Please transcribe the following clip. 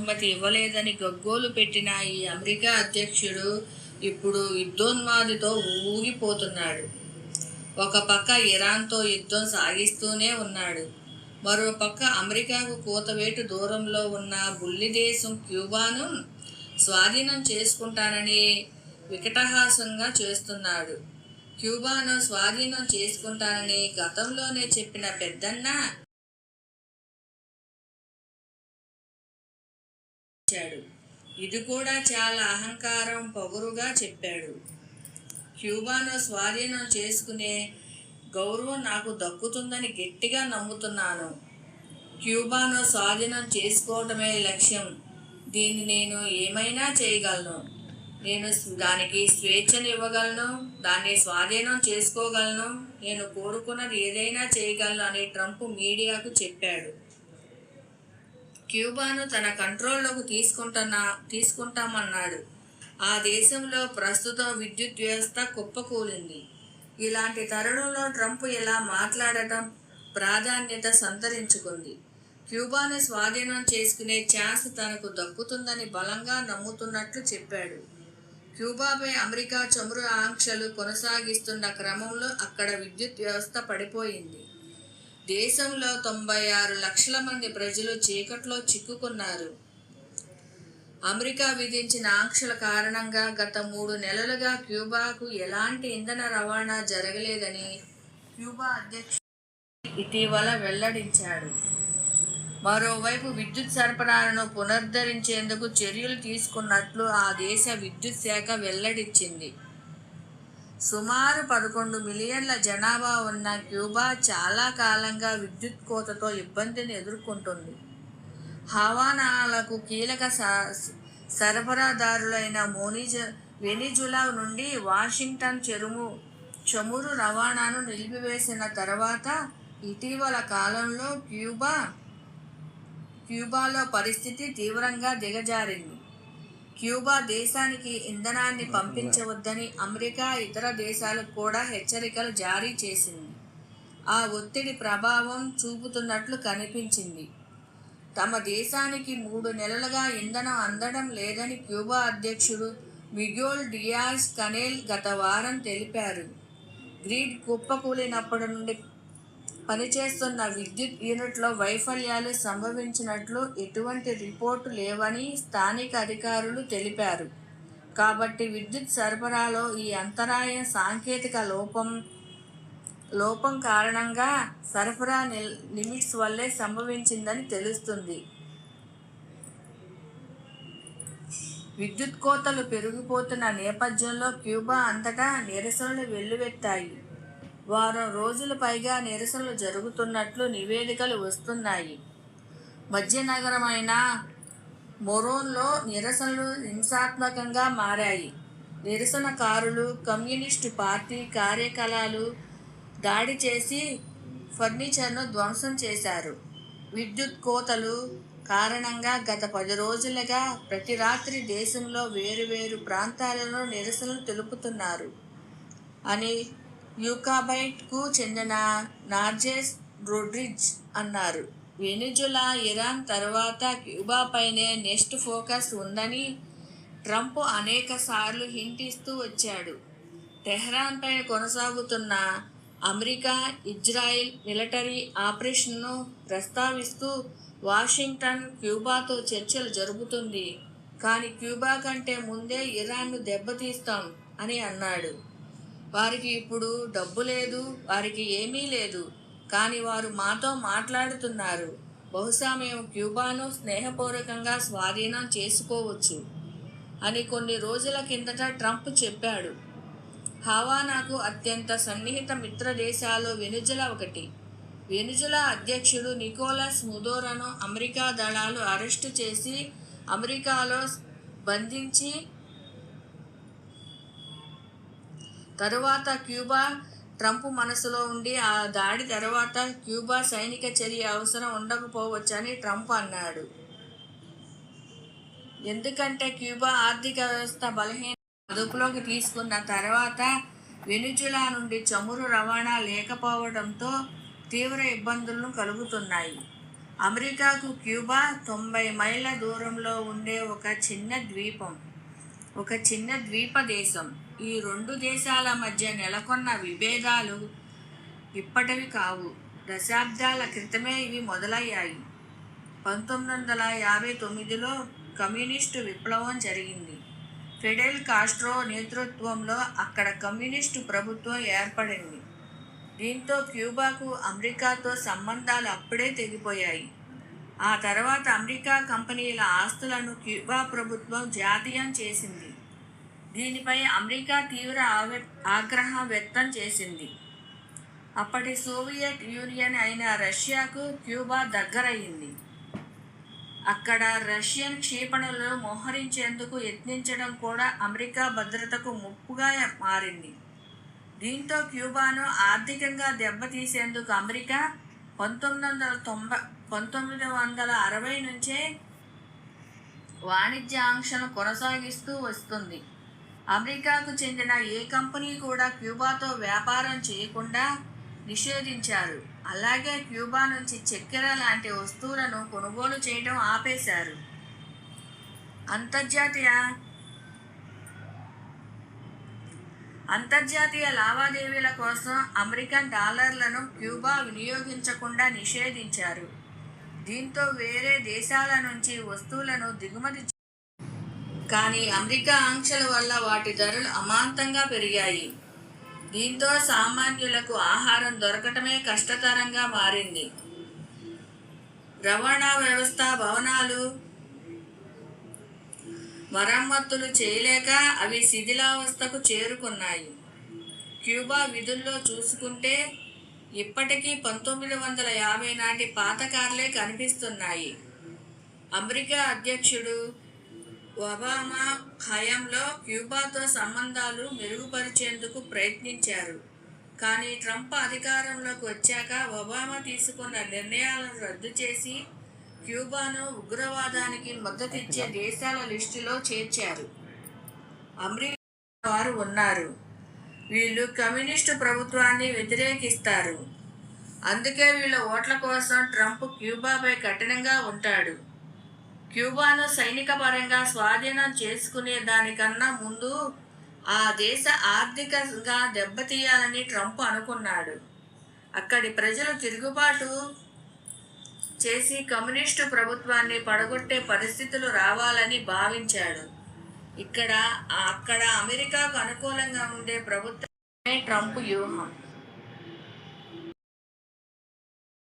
బహుమతి ఇవ్వలేదని గగ్గోలు పెట్టిన ఈ అమెరికా అధ్యక్షుడు ఇప్పుడు యుద్ధోన్మాదితో ఊగిపోతున్నాడు. ఒక పక్క ఇరాన్తో యుద్ధం సాగిస్తూనే ఉన్నాడు. మరో పక్క అమెరికాకు కూతవేటు దూరంలో ఉన్న బుల్లి దేశం క్యూబాను స్వాధీనం చేసుకుంటానని వికటహాసంగా చేస్తున్నాడు. క్యూబాను స్వాధీనం చేసుకుంటానని గతంలోనే చెప్పిన పెద్దన్న ఇది కూడా చాలా అహంకారం పొగరుగా చెప్పాడు. క్యూబాను స్వాధీనం చేసుకునే గౌరవం నాకు దక్కుతుందని గట్టిగా నమ్ముతున్నాను. క్యూబాను స్వాధీనం చేసుకోవటమే లక్ష్యం. దీన్ని నేను ఏమైనా చేయగలను. నేను దానికి స్వేచ్ఛనివ్వగలను, దాన్ని స్వాధీనం చేసుకోగలను, నేను కోరుకున్నది ఏదైనా చేయగలను అని ట్రంప్ మీడియాకు చెప్పాడు. క్యూబాను తన కంట్రోల్లోకి తీసుకుంటామన్నాడు. ఆ దేశంలో ప్రస్తుతం విద్యుత్ వ్యవస్థ కుప్పకూలింది. ఇలాంటి తరుణంలో ట్రంప్ ఇలా మాట్లాడటం ప్రాధాన్యత సంతరించుకుంది. క్యూబాను స్వాధీనం చేసుకునే ఛాన్స్ తనకు దక్కుతుందని బలంగా నమ్ముతున్నట్లు చెప్పాడు. క్యూబాపై అమెరికా చమురు ఆంక్షలు కొనసాగిస్తున్న క్రమంలో అక్కడ విద్యుత్ వ్యవస్థ పడిపోయింది. దేశంలో 96 లక్షల మంది ప్రజలు చీకట్లో చిక్కుకున్నారు. అమెరికా విధించిన ఆంక్షల కారణంగా గత 3 నెలలుగా క్యూబాకు ఎలాంటి ఇంధన రవాణా జరగలేదని క్యూబా అధ్యక్షుడు ఇటీవల వెల్లడించాడు. మరోవైపు విద్యుత్ సరఫరాను పునరుద్ధరించేందుకు చర్యలు తీసుకున్నట్లు ఆ దేశ విద్యుత్ శాఖ వెల్లడించింది. సుమారు 11 మిలియన్ల జనాభా ఉన్న క్యూబా చాలా కాలంగా విద్యుత్ కోతతో ఇబ్బందిని ఎదుర్కొంటుంది. హవానాలకు కీలక సరఫరాదారులైన వెనిజులా నుండి వాషింగ్టన్ చమురు రవాణాను నిలిపివేసిన తర్వాత ఇటీవల కాలంలో క్యూబాలో పరిస్థితి తీవ్రంగా దిగజారింది. క్యూబా దేశానికి ఇంధనాన్ని పంపించవద్దని అమెరికా ఇతర దేశాలకు కూడా హెచ్చరికలు జారీ చేసింది. ఆ ఒత్తిడి ప్రభావం చూపుతున్నట్లు కనిపించింది. తమ దేశానికి 3 నెలలుగా ఇంధనం అందడం లేదని క్యూబా అధ్యక్షుడు మిగెల్ డియాజ్ కనేల్ గత వారం తెలిపారు. గ్రిడ్ కుప్పకూలినప్పటి నుండి పనిచేస్తున్న విద్యుత్ యూనిట్లో వైఫల్యాలు సంభవించినట్లు ఎటువంటి రిపోర్టు లేవని స్థానిక అధికారులు తెలిపారు. కాబట్టి విద్యుత్ సరఫరాలో ఈ అంతరాయం సాంకేతిక లోపం కారణంగా సరఫరా లిమిట్స్ వల్లే సంభవించిందని తెలుస్తుంది. విద్యుత్ కోతలు పెరిగిపోతున్న నేపథ్యంలో క్యూబా అంతటా నిరసనలు వెల్లువెత్తాయి. వారం రోజుల పైగా నిరసనలు జరుగుతున్నట్లు నివేదికలు వస్తున్నాయి. మధ్య నగరమైన మొరోన్లో నిరసనలు హింసాత్మకంగా మారాయి. నిరసనకారులు కమ్యూనిస్టు పార్టీ కార్యకలాపాలు దాడి చేసి ఫర్నిచర్ను ధ్వంసం చేశారు. విద్యుత్ కోతలు కారణంగా గత 10 రోజులుగా ప్రతి రాత్రి దేశంలో వేరువేరు ప్రాంతాలలో నిరసనలు తెలుపుతున్నారు అని యూకాబైట్కు చెందిన నార్జెస్ రోడ్రిగ్జ్ అన్నారు. వెనిజులా, ఇరాన్ తర్వాత క్యూబాపైనే నెక్స్ట్ ఫోకస్ ఉందని ట్రంప్ అనేకసార్లు హింట్ ఇస్తూ వచ్చాడు. టెహ్రాన్పై కొనసాగుతున్న అమెరికా ఇజ్రాయెల్ మిలిటరీ ఆపరేషన్ను ప్రస్తావిస్తూ వాషింగ్టన్ క్యూబాతో చర్చలు జరుపుతుంది, కానీ క్యూబా కంటే ముందే ఇరాన్ను దెబ్బతీస్తాం అని అన్నాడు. వారికి ఇప్పుడు డబ్బు లేదు, వారికి ఏమీ లేదు, కానీ వారు మాతో మాట్లాడుతున్నారు. బహుశా మేము క్యూబాను స్నేహపూర్వకంగా స్వాధీనం చేసుకోవచ్చు అని కొన్ని రోజుల కిందట ట్రంప్ చెప్పాడు. హవానాకు అత్యంత సన్నిహిత మిత్ర దేశాల్లో వెనిజులా ఒకటి. వెనిజులా అధ్యక్షుడు నికోలస్ మదురోను అమెరికా దళాలు అరెస్టు చేసి అమెరికాలో బంధించి తరువాత క్యూబా ట్రంప్ మనసులో ఉండి ఆ దాడి తర్వాత క్యూబా సైనిక చర్య అవసరం ఉండకపోవచ్చని ట్రంప్ అన్నాడు. ఎందుకంటే క్యూబా ఆర్థిక వ్యవస్థ బలహీన అదుపులోకి తీసుకున్న తర్వాత వెనిజులా నుండి చమురు రవాణా లేకపోవడంతో తీవ్ర ఇబ్బందులను కలుగుతున్నాయి. అమెరికాకు క్యూబా 90 మైళ్ళ దూరంలో ఉండే ఒక చిన్న ద్వీప దేశం. ఈ రెండు దేశాల మధ్య నెలకొన్న విభేదాలు ఇప్పటివి కావు. దశాబ్దాల క్రితమే ఇవి మొదలయ్యాయి. 1959లో కమ్యూనిస్టు విప్లవం జరిగింది. ఫిడెల్ కాస్ట్రో నేతృత్వంలో అక్కడ కమ్యూనిస్టు ప్రభుత్వం ఏర్పడింది. దీంతో క్యూబాకు అమెరికాతో సంబంధాలు అప్పుడే తెగిపోయాయి. ఆ తర్వాత అమెరికా కంపెనీల ఆస్తులను క్యూబా ప్రభుత్వం జాతీయం చేసింది. దీనిపై అమెరికా తీవ్ర ఆగ్రహం వ్యక్తం చేసింది. అప్పటి సోవియట్ యూనియన్ అయిన రష్యాకు క్యూబా దగ్గరయ్యింది. అక్కడ రష్యన్ క్షిపణులు మోహరించేందుకు యత్నించడం కూడా అమెరికా భద్రతకు ముప్పుగా మారింది. దీంతో క్యూబాను ఆర్థికంగా దెబ్బతీసేందుకు అమెరికా 1960 నుంచే వాణిజ్య ఆంక్షలు కొనసాగిస్తూ వస్తుంది. అమెరికాకు చెందిన ఏ కంపెనీ కూడా క్యూబాతో వ్యాపారం చేయకుండా నిషేధించారు. అలాగే క్యూబా నుంచి చక్కెర లాంటి వస్తువులను కొనుగోలు చేయడం ఆపేశారు. అంతర్జాతీయ లావాదేవీల కోసం అమెరికన్ డాలర్లను క్యూబా వినియోగించకుండా నిషేధించారు. దీంతో వేరే దేశాల నుంచి వస్తువులను దిగుమతి కానీ అమెరికా ఆంక్షల వల్ల వాటి ధరలు అమాంతంగా పెరిగాయి. దీంతో సామాన్యులకు ఆహారం దొరకటమే కష్టతరంగా మారింది. రవాణా వ్యవస్థ, భవనాలు మరమ్మతులు చేయలేక అవి శిథిలావస్థకు చేరుకున్నాయి. క్యూబా విధుల్లో చూసుకుంటే ఇప్పటికీ 1950 నాటి పాత కార్లే కనిపిస్తున్నాయి. అమెరికా అధ్యక్షుడు ఒబామా హయాంలో క్యూబాతో సంబంధాలు మెరుగుపరిచేందుకు ప్రయత్నించారు. కానీ ట్రంప్ అధికారంలోకి వచ్చాక ఒబామా తీసుకున్న నిర్ణయాలను రద్దు చేసి క్యూబాను ఉగ్రవాదానికి మద్దతిచ్చే దేశాల లిస్టులో చేర్చారు. అమెరికా వారు ఉన్నారు. వీళ్ళు కమ్యూనిస్టు ప్రభుత్వాన్ని వ్యతిరేకిస్తారు. అందుకే వీళ్ళ ఓట్ల కోసం ట్రంప్ క్యూబాపై కఠినంగా ఉంటాడు. క్యూబాను సైనిక పరంగా స్వాధీనం చేసుకునే దానికన్నా ముందు ఆ దేశ ఆర్థికంగా దెబ్బతీయాలని ట్రంప్ అనుకున్నాడు. అక్కడి ప్రజలు తిరుగుబాటు చేసి కమ్యూనిస్టు ప్రభుత్వాన్ని పడగొట్టే పరిస్థితులు రావాలని భావించాడు. అక్కడ అమెరికాకు అనుకూలంగా ఉండే ప్రభుత్వమే ట్రంప్ వ్యూహం.